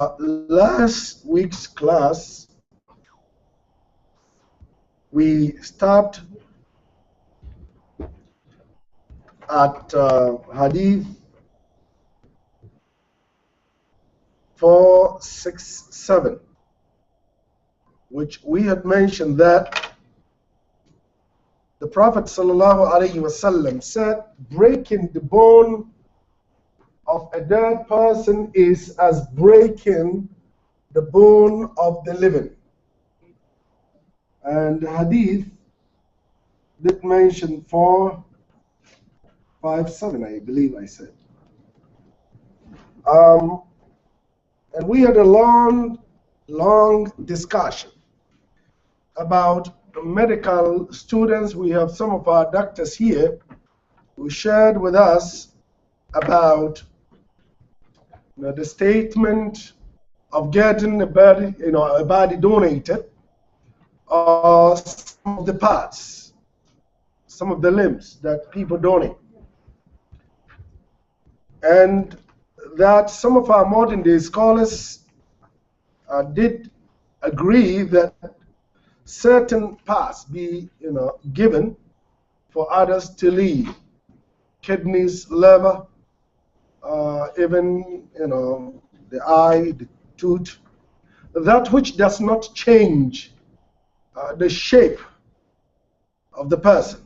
Last week's class, we stopped at Hadith 467, which we had mentioned that the Prophet ﷺ said, breaking the bone of a dead person is as breaking the bone of the living. And the hadith did mention 457, I believe I said. And we had a long discussion about medical students. We have some of our doctors here who shared with us about the statement of getting a body donated, or some of the parts, some of the limbs that people donate. And that some of our modern day scholars did agree that certain parts be given for others to leave. Kidneys, liver, even the eye, the tooth, that which does not change the shape of the person.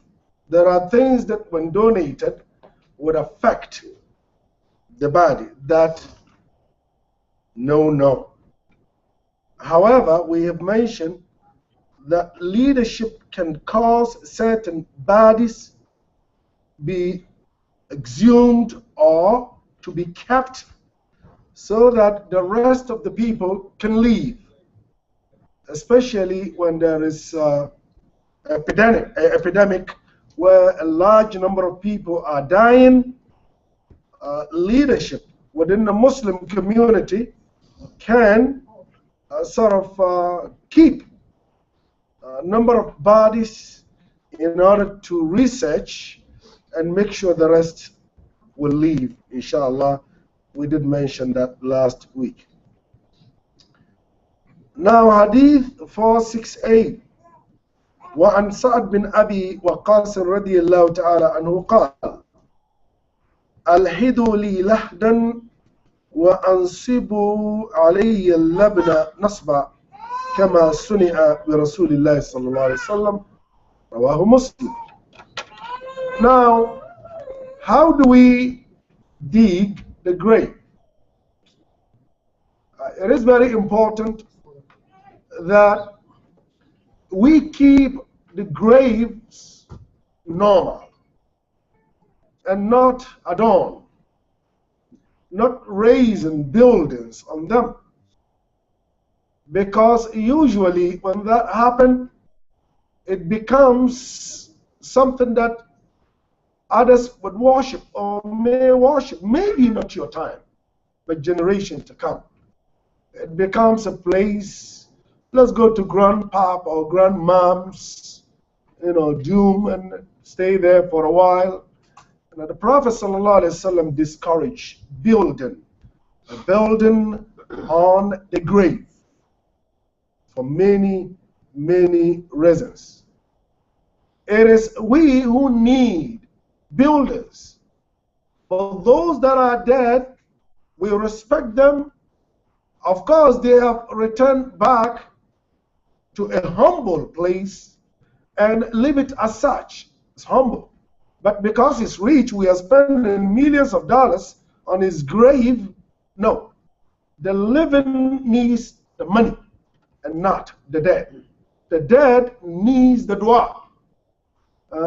There are things that when donated would affect the body that no. However, we have mentioned that leadership can cause certain bodies be exhumed or to be kept so that the rest of the people can leave, especially when there is an epidemic where a large number of people are dying. Leadership within the Muslim community can keep a number of bodies in order to research and make sure the rest will leave, inshallah. We did mention that last week. Now, Hadith 468. وعن سعد بن أبي وقاص رضي الله تعالى عنه قال ألحدوا لي لحدا وأنصبوا علي اللبن نصبا كما صنع برسول الله صلى الله عليه وسلم رواه مسلم. Now, how do we dig the grave? It is very important that we keep the graves normal and not adorn, not raising buildings on them. Because usually when that happens, it becomes something that others would worship or may worship, maybe not your time, but generations to come. It becomes a place, let's go to grandpap or grandmom's, doom and stay there for a while. Now, the Prophet ﷺ discouraged building on the grave for many reasons. It is we who need builders. For those that are dead, we respect them. Of course, they have returned back to a humble place and leave it as such. It's humble. But because he's rich, we are spending millions of dollars on his grave. No. The living needs the money and not the dead. The dead needs the dua.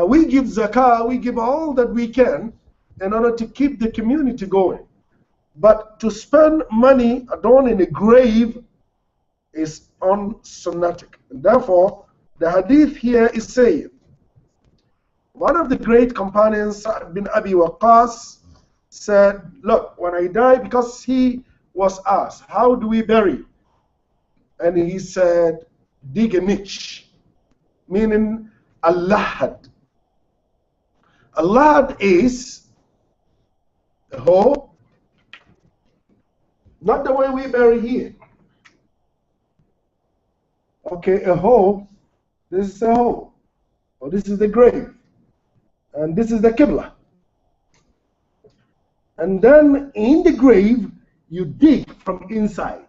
We give zakah, we give all that we can in order to keep the community going. But to spend money adorning a grave is unsunnatic. And therefore, the hadith here is saying, one of the great companions, Sa'd bin Abi Waqqas, said, look, when I die, because he was asked, how do we bury? And he said, dig a niche, meaning al-lahad. Al-lahad is a hole Not the way we bury here. Okay, a hole. This is a hole. Or this is the grave. And this is the Qibla. And then in the grave, you dig from inside.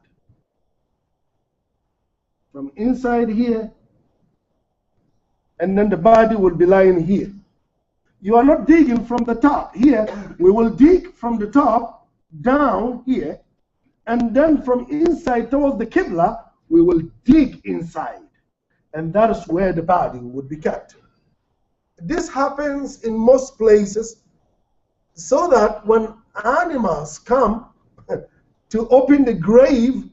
From inside here. And then the body will be lying here. You are not digging from the top. Here, we will dig from the top down here. And then from inside towards the Qibla, we will dig inside. And that is where the body would be kept. This happens in most places so that when animals come to open the grave,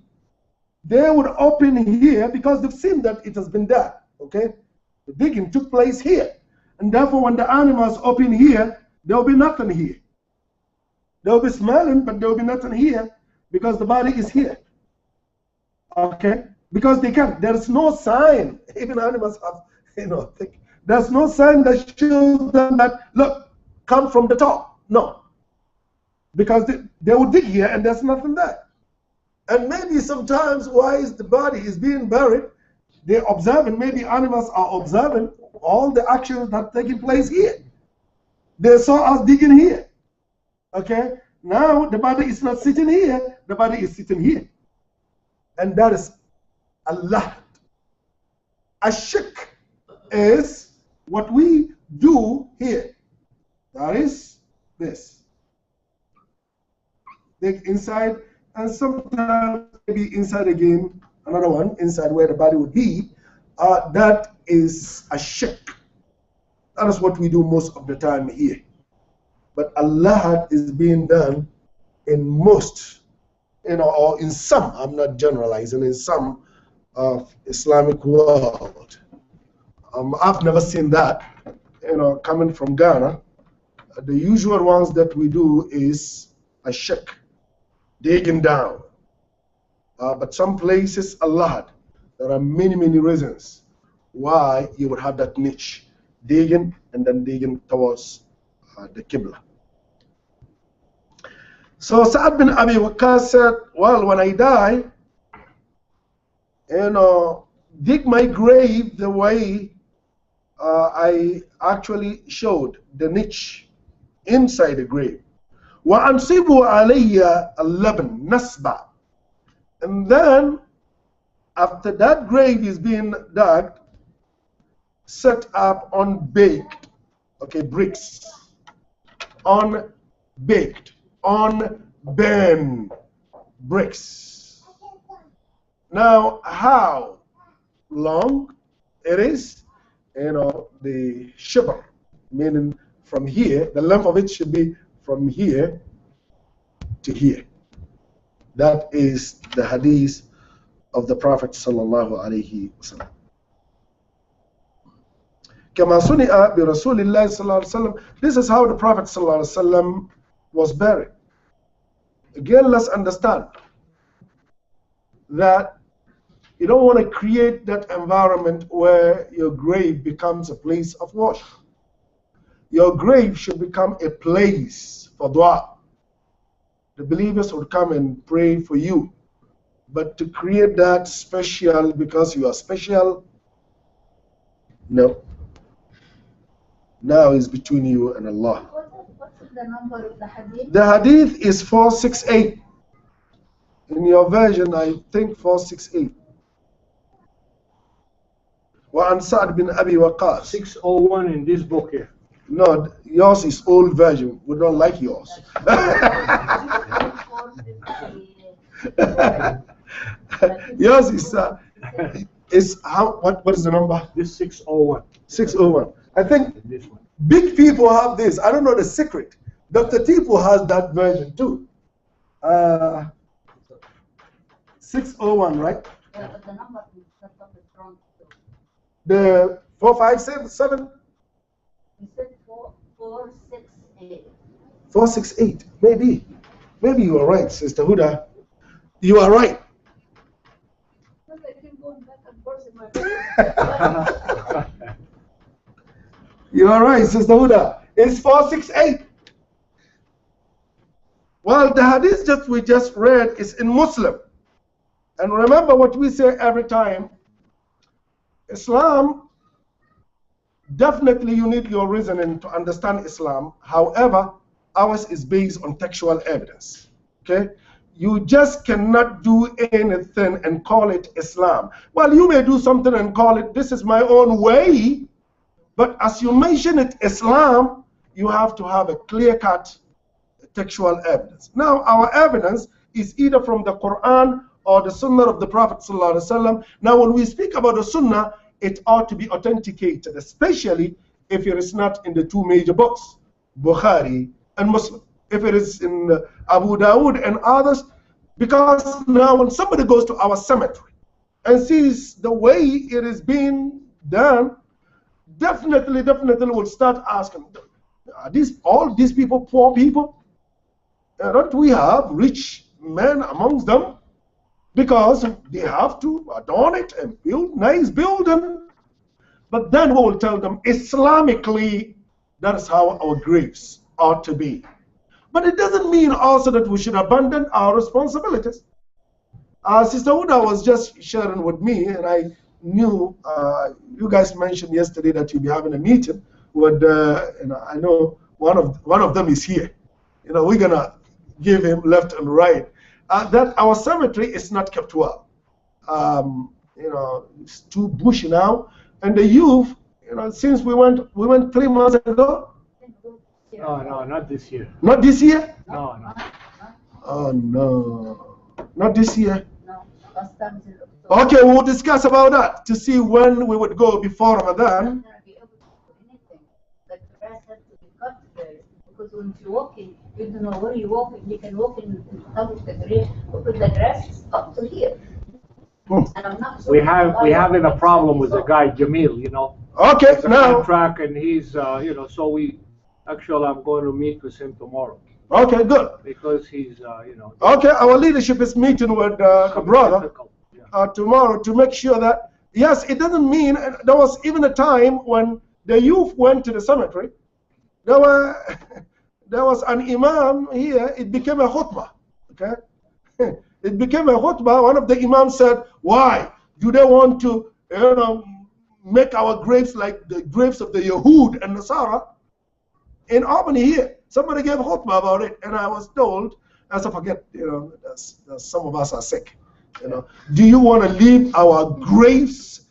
they would open here because they've seen that it has been done. Okay? The digging took place here. And therefore, when the animals open here, there will be nothing here. They will be smelling, but there will be nothing here because the body is here. Okay? Because they can't. There is no sign. Even animals have, there's no sign that shows them that, look, come from the top. No. Because they will dig here and there's nothing there. And maybe sometimes while the body is being buried, they're observing, maybe animals are observing all the actions that are taking place here. They saw us digging here. Okay? Now the body is not sitting here, the body is sitting here. And that is Allah. Ashik is what we do here. That is this. Dig inside, and sometimes maybe inside again, another one, inside where the body would be. That is ashik. That is what we do most of the time here. But Allah is being done in most, or in some, I'm not generalizing, in some of Islamic world. I've never seen that, coming from Ghana. The usual ones that we do is a shirk, digging down. But some places, Allah, there are many, many reasons why you would have that niche, digging and then digging towards the Qibla. So Sa'ad bin Abi Waqqas said, well, when I die, dig my grave the way I actually showed, the niche inside the grave. وَأَنْصِبُوا عَلَيَّ اللَّبْنَ نَسْبًا. And then, after that grave is being dug, set up unbaked, bricks, unbaked, unburned bricks. Now, how long it is, the shibr, meaning from here, the length of it should be from here to here. That is the hadith of the Prophet sallallahu alaihi wasallam. كما صنع برسول الله صلى الله عليه وسلم. This is how the Prophet sallallahu alaihi wasallam was buried. Again, let's understand that you don't want to create that environment where your grave becomes a place of worship. Your grave should become a place for dua. The believers would come and pray for you. But to create that special because you are special, no. Now it's between you and Allah. What's the number of the hadith? The hadith is 468. In your version, I think 468. وعن سعد بن أبي وقاص. 601 in this book here. No, yours is old version. We don't like yours. Yours is how? What is the number? This 601. 601. I think This one. big people have this. I don't know the secret. Dr. Tipu has that version too. 601, right? Yeah, but the number is not wrong. The 457. You said 468. 468. Maybe you are right, Sister Huda. You are right. Because I keep going back and forth in my brain. You are right, Sister Huda. It's 468. Well, the hadith that we just read is in Muslim. And remember what we say every time. Islam, definitely you need your reasoning to understand Islam. However, ours is based on textual evidence. Okay? You just cannot do anything and call it Islam. Well, you may do something and call it, this is my own way. But as you mention it, Islam, you have to have a clear-cut textual evidence. Now, our evidence is either from the Quran or the Sunnah of the Prophet ﷺ. Now, when we speak about the Sunnah, it ought to be authenticated, especially if it is not in the two major books, Bukhari and Muslim. If it is in Abu Dawood and others, because now when somebody goes to our cemetery and sees the way it is being done, definitely will start asking, are all these people poor people? Don't we have rich men amongst them? Because they have to adorn it and build nice building. But then we will tell them, Islamically, that is how our graves ought to be. But it doesn't mean also that we should abandon our responsibilities. Sister Huda was just sharing with me, and I knew you guys mentioned yesterday that you'll be having a meeting with, I know one of them is here. We're gonna give him left and right. That our cemetery is not kept well. It's too bushy now, and the youth, since we went 3 months ago. No, not this year. Not this year? No. Oh no, not this year. No, last time is Okay, we'll discuss about that to see when we would go before Ramadan. not gonna be able to do anything. The grass has to be cut there because when you're walking, you don't know where you're walking. You can walk in top of the grave because the grass is up to here. And I'm not sure We having a problem with the guy Jamil, Okay, It's a now. contract, and he's so we actually I'm going to meet with him tomorrow Okay, good. because he's Okay, our leadership is meeting with the brother difficult. Yeah. tomorrow to make sure that, yes, it doesn't mean, there was even a time when the youth went to the cemetery, there was an imam here, it became a khutbah, okay? It became a khutbah. One of the imams said, why? Do they want to, make our graves like the graves of the Yahud and Nasara? In Albany here, somebody gave a khutbah about it, and I was told, as I forget, some of us are sick. Do you want to leave our graves?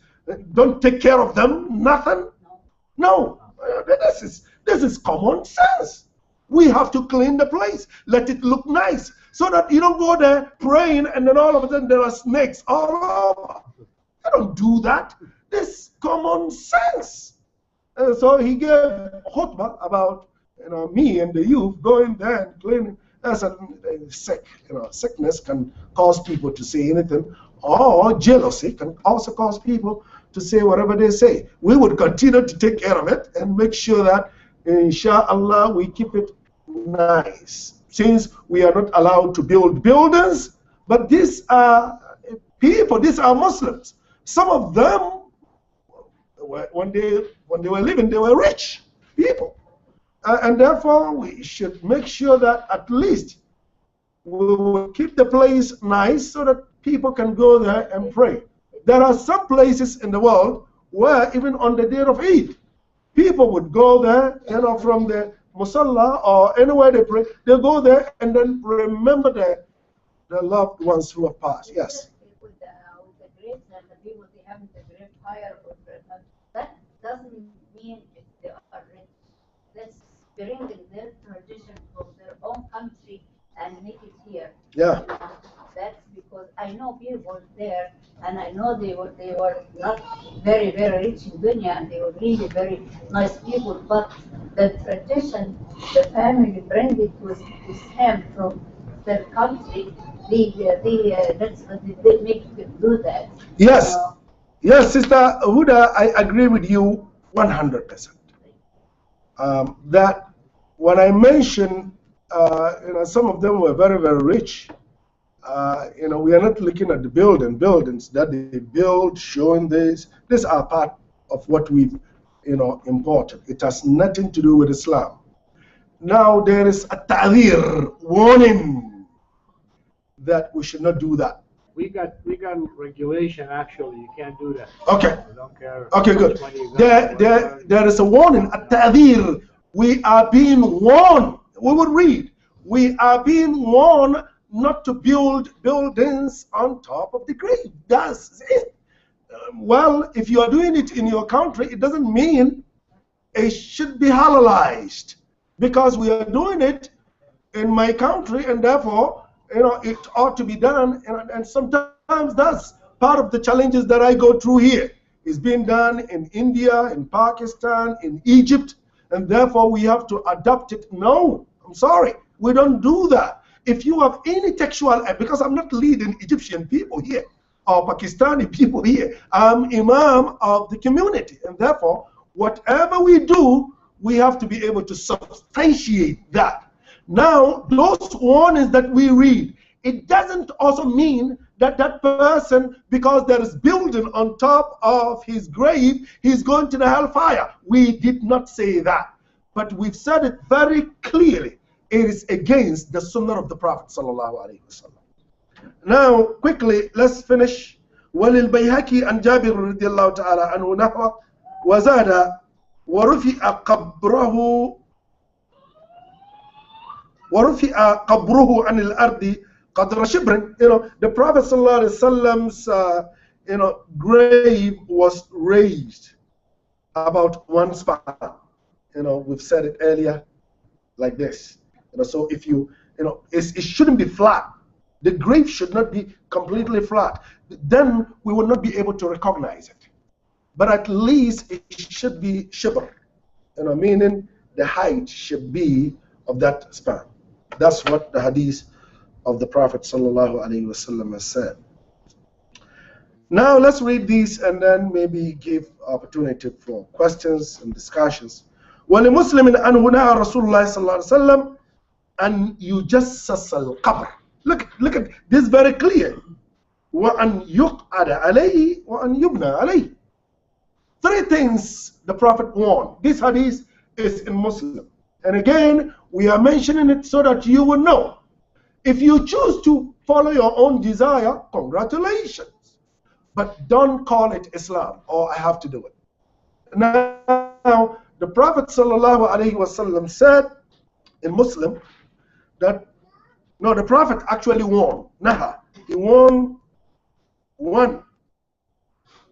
Don't take care of them? Nothing? No. This is common sense. We have to clean the place, let it look nice, so that you don't go there praying and then all of a sudden there are snakes all over. I don't do that. This common sense. And so he gave a khutbah about me and the youth going there and cleaning. That's sick. Sickness can cause people to say anything, or jealousy can also cause people to say whatever they say. We would continue to take care of it and make sure that, inshallah, we keep it nice. Since we are not allowed to build buildings, but these are people, these are Muslims. Some of them, when they were living, they were rich people. And therefore, we should make sure that at least we will keep the place nice so that people can go there and pray. There are some places in the world where even on the day of Eid, people would go there, from the Musalla or anywhere they pray, they go there and then remember their loved ones who have passed. Yes. With the graves and the people, they have the grave higher, that doesn't mean they are rich. Let's bring their tradition from their own country and make it here. Yeah. That's because I know people there, and I know they were not very, very rich in dunya, and they were really very nice people. But the tradition, the family bring it with him from their country. They make them do that. Yes. Yes, Sister Huda, I agree with you 100%. That when I mentioned, some of them were very, very rich. We are not looking at the buildings that they build, showing this. These are part of what we've, imported. It has nothing to do with Islam. Now there is a ta'zir, warning, that we should not do that. We got regulation actually. You can't do that. Okay. We don't care. Okay, good. Which one you got. There is a warning, a ta'zir. We are being warned. We would read. We are being warned not to build buildings on top of the grave. That's it. Well, if you are doing it in your country, it doesn't mean it should be halalized, because we are doing it in my country, and therefore, it ought to be done. And sometimes that's part of the challenges that I go through here. It's being done in India, in Pakistan, in Egypt, and therefore we have to adopt it. No, I'm sorry, we don't do that. If you have any textual, because I'm not leading Egyptian people here or Pakistani people here, I'm imam of the community, and therefore whatever we do, we have to be able to substantiate that. Now, those warnings that we read, it doesn't also mean that that person, because there is building on top of his grave, he's going to the hellfire. We did not say that. But we've said it very clearly. It is against the sunnah of the Prophet ﷺ. Now, quickly, let's finish. وَلِلْبَيْهَكِي عَنْ جَابِرٍ رَضِيَ اللَّهُ تَعَالَى عَنْهُ نَحْوَ وَزَادَ وَرُفِعَ قَبْرُهُ عَنِ الْأَرْضِ قَدْرَ شِبْرٍ. The Prophet ﷺ's grave was raised about one span. We've said it earlier like this. So if it shouldn't be flat. The grave should not be completely flat. Then we will not be able to recognize it. But at least it should be shibr, meaning the height should be of that span. That's what the hadith of the Prophet ﷺ has said. Now let's read these and then maybe give opportunity for questions and discussions. وَلِمُسْلِمٍ أَنْهُ نَهَى رَسُولُ اللَّهِ صَلَّى اللَّهُ عَلَيْهِ وَسَلَّمَ أَنْ يُجَسَّسَ الْقَبْرِ. Look at this very clear. وَأَنْ يُقْعَدَ عَلَيْهِ وَأَنْ يُبْنَى عَلَيْهِ. Three things the Prophet warned. This hadith is in Muslim. And again, we are mentioning it so that you will know. If you choose to follow your own desire, congratulations. But don't call it Islam, or I have to do it. Now, the Prophet ﷺ said in Muslim that, no, the Prophet actually warned. He warned one,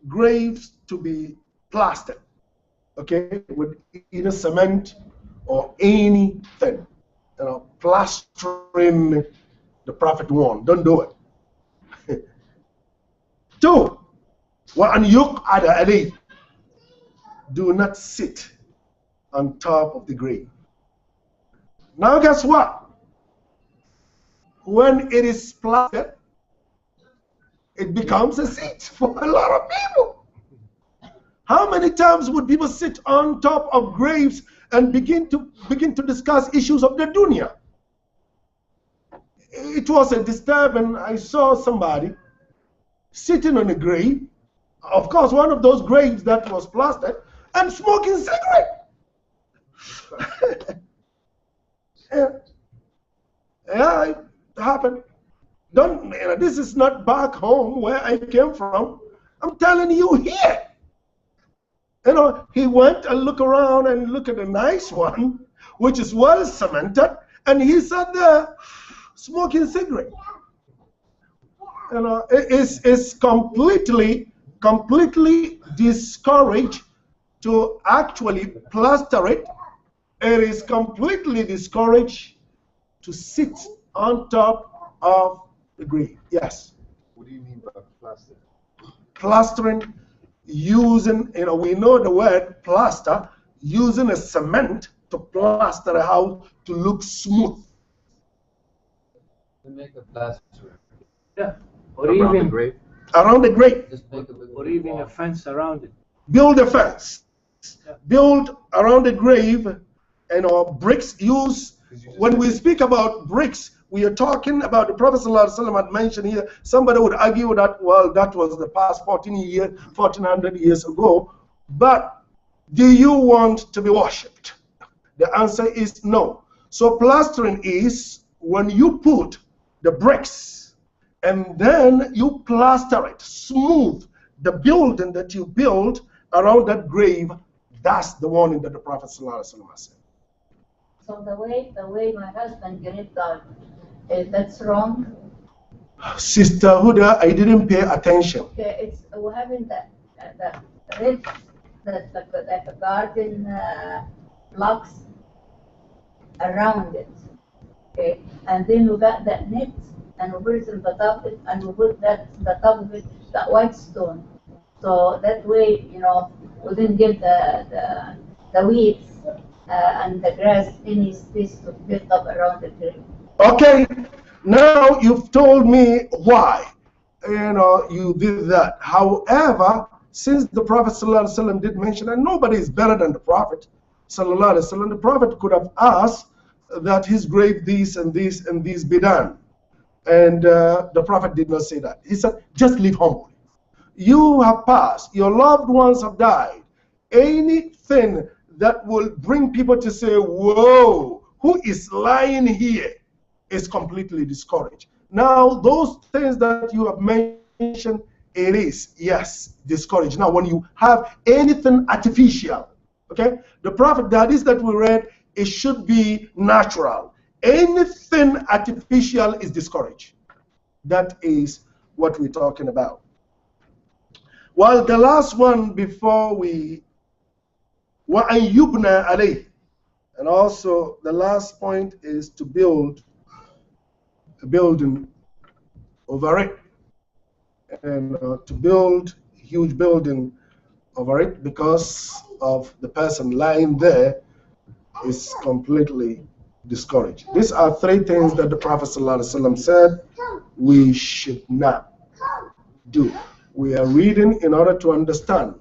graves to be plastered, okay, with either cement or anything. Plastering, the Prophet warned, don't do it. Two, وَأَنْ يُقْعَدَ عَلَيْهِ. Do not sit on top of the grave. Now guess what? When it is plastered, it becomes a seat for a lot of people. How many times would people sit on top of graves and begin to discuss issues of the dunya? It was a disturbing. I saw somebody sitting on a grave, of course one of those graves that was plastered, and smoking cigarette. Yeah, it happened. This is not back home where I came from. I'm telling you here. He went and looked around and looked at a nice one, which is well cemented, and he sat there smoking cigarette. It's completely discouraged to actually plaster it. It is completely discouraged to sit on top of the grave. Yes. What do you mean by plaster? Plastering, using, we know the word plaster, using a cement to plaster a house to look smooth. To make a plaster. Yeah. Or Around even the grave. Around the grave. Just make a big or even wall. a fence around it. Build a fence. Yeah. Build around the grave, bricks used. When we speak about bricks, we are talking about the Prophet ﷺ had mentioned here. Somebody would argue that, well, that was the past 1400 years ago. But do you want to be worshipped? The answer is no. So plastering is when you put the bricks and then you plaster it smooth, the building that you build around that grave. That's the warning that the Prophet ﷺ said. So the way my husband get died, that's wrong. Sister Huda, I didn't pay attention. Okay, it's we're having the red the garden blocks around it. Okay, and then we got that net and we put it in the top of it, and we put that the top of it that white stone. So that way, you know, we didn't give the weeds and the grass any space to build up around the grave. Okay, now you've told me why you did that. However, since the Prophet ﷺ did mention, and nobody is better than the Prophet ﷺ, the Prophet could have asked that his grave this and this and this be done. And the Prophet did not say that. He said, just live humbly. You have passed. Your loved ones have died. Anything that will bring people to say, whoa, who is lying here, is completely discouraged. Now, those things that you have mentioned, it is, yes, discouraged. Now, when you have anything artificial, okay, the Prophet, the hadith that we read, it should be natural. Anything artificial is discouraged. That is what we're talking about. Well, the last one before we, وَأَن يُبْنَى عَلَيْهِ, and also the last point is to build a building over it, and to build a huge building over it because of the person lying there is completely discouraged. These are three things that the Prophet ﷺ said we should not do. We are reading in order to understand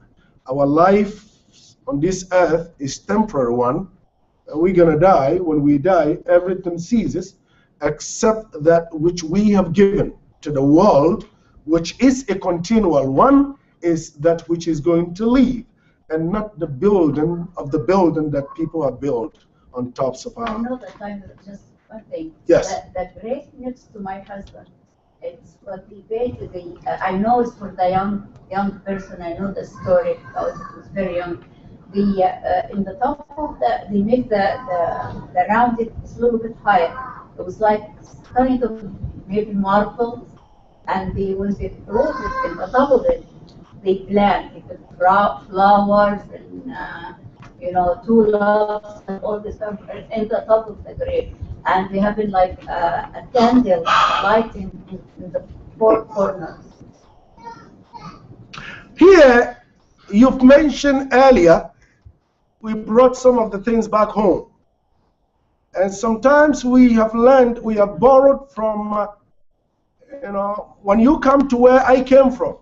our life on this earth is temporary one. We're going to die. When we die, everything ceases except that which we have given to the world, which is a continual one, is that which is going to leave, and not the building of the building that people have built on tops of our. I know that I'm just one thing. Yes. The grave next to my husband, it's what he paid to the. I know it's for the young person. I know the story because it was very young. The in the top of they make the round it's a little bit higher. It was like kind of maybe marble, and when they wrote it in the top of it, they plant with flowers and tulips and all this stuff in the top of the grave, and they have it like a candle lighting in the four corners. Here, you've mentioned earlier, we brought some of the things back home. And sometimes we have learned, we have borrowed from, when you come to where I came from,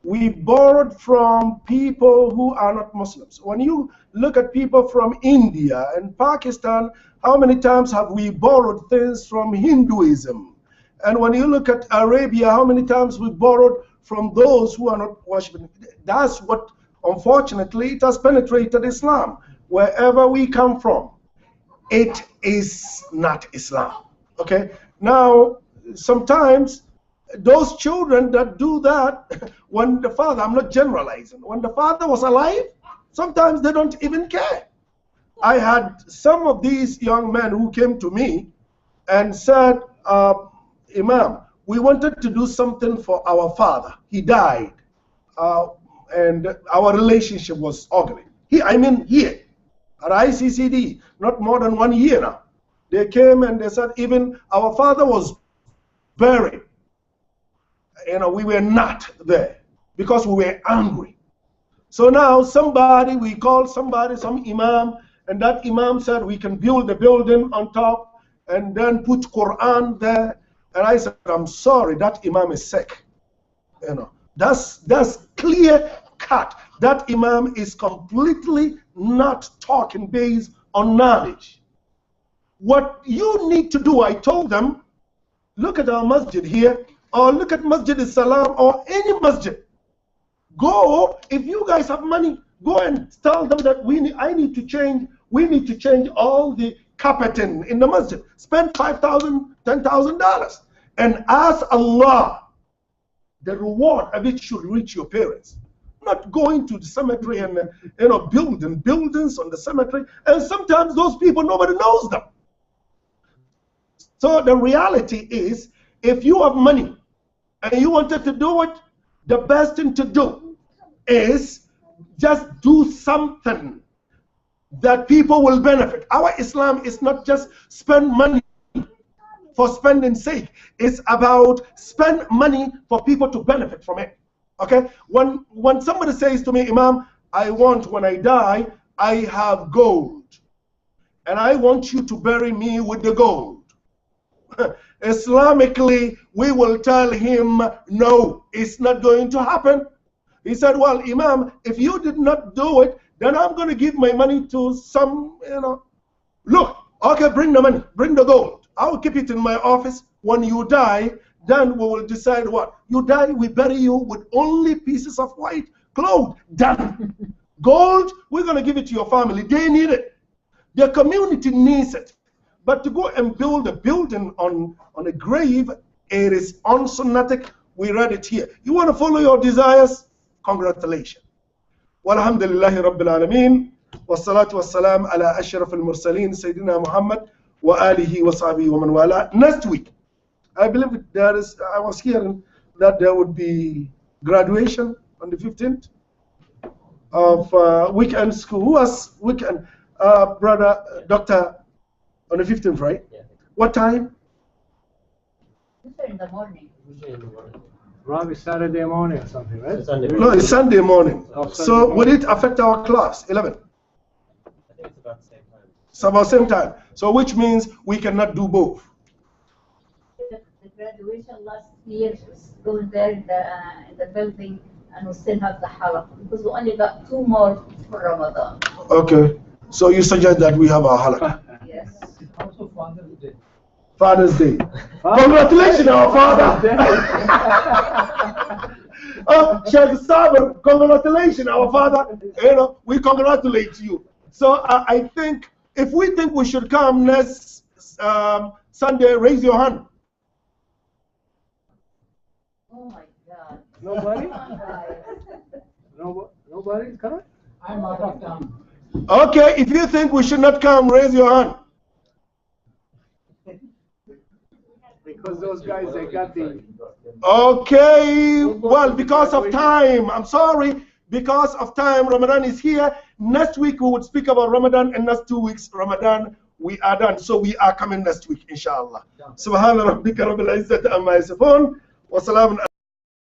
we borrowed from people who are not Muslims. When you look at people from India and Pakistan, how many times have we borrowed things from Hinduism? And when you look at Arabia, how many times we borrowed from those who are not worshiping? That's what, unfortunately, it has penetrated Islam. Wherever we come from, it is not Islam. Okay? Now, sometimes those children that do that, when the father, I'm not generalizing, when the father was alive, sometimes they don't even care. I had some of these young men who came to me and said, Imam, we wanted to do something for our father. He died, and our relationship was ugly. Here at ICCD, not more than 1 year now. They came and they said, even our father was buried. We were not there because we were angry. So now we called somebody, some imam, and that imam said we can build the building on top and then put Quran there. And I said, I'm sorry, that imam is sick. That's clear cut. That imam is completely not talking based on knowledge. What you need to do, I told them, look at our masjid here, or look at Masjid al-Salam, or any masjid. Go, if you guys have money, go and tell them that we need to change all the carpeting in the masjid. Spend $5,000, $10,000 and ask Allah the reward of it should reach your parents. Not going to the cemetery and building buildings on the cemetery, and sometimes those people, nobody knows them. So the reality is, if you have money and you wanted to do it, the best thing to do is just do something that people will benefit. Our Islam is not just spend money for spending sake. It's about spend money for people to benefit from it. Okay? When somebody says to me, Imam, I want, when I die, I have gold, and I want you to bury me with the gold. Islamically, we will tell him, no, it's not going to happen. He said, well, Imam, if you did not do it, then I'm going to give my money to some, Look, okay, bring the money, bring the gold. I'll keep it in my office. When you die, then we will decide what. You die, we bury you with only pieces of white cloth. Done. Gold, we're going to give it to your family. They need it. The community needs it. But to go and build a building on a grave, it is unsunnatic. We read it here. You want to follow your desires? Congratulations. Walhamdulillahi Rabbil Alameen. Wassalatu wassalam ala ashraf al-mursaleen Sayyidina Muhammad wa alihi wa sahbihi wa man wala. Next week, I believe I was hearing that there would be graduation on the 15th of weekend school. Who was weekend? Brother Dr. On the 15th, right? Yeah. What time? Usually in the morning. Probably Saturday morning or something, right? No, it's Sunday morning. Oh, Sunday So morning. will it affect our class? 11? I think it's about the same time. It's about the same time. So which means we cannot do both. The graduation last year was going there in the building, and we still have the halaq because we only got 2 more for Ramadan. Okay. So you suggest that we have our halakha. Yes. Also Father's Day. Father's Day. Congratulations, our father. Sheikh Sabr, congratulations, our father. We congratulate you. So I think, if we think we should come next Sunday, raise your hand. Oh my God. Nobody? Nobody's coming? I'm out of town. Okay, if you think we should not come, raise your hand. Because those guys, they got the... Okay, well, because of time, I'm sorry, because of time, Ramadan is here. Next week we would speak about Ramadan, and next 2 weeks, Ramadan, we are done. So we are coming next week, inshallah. Subhana rabbika rabbil izzati amma yasifun, wa salamun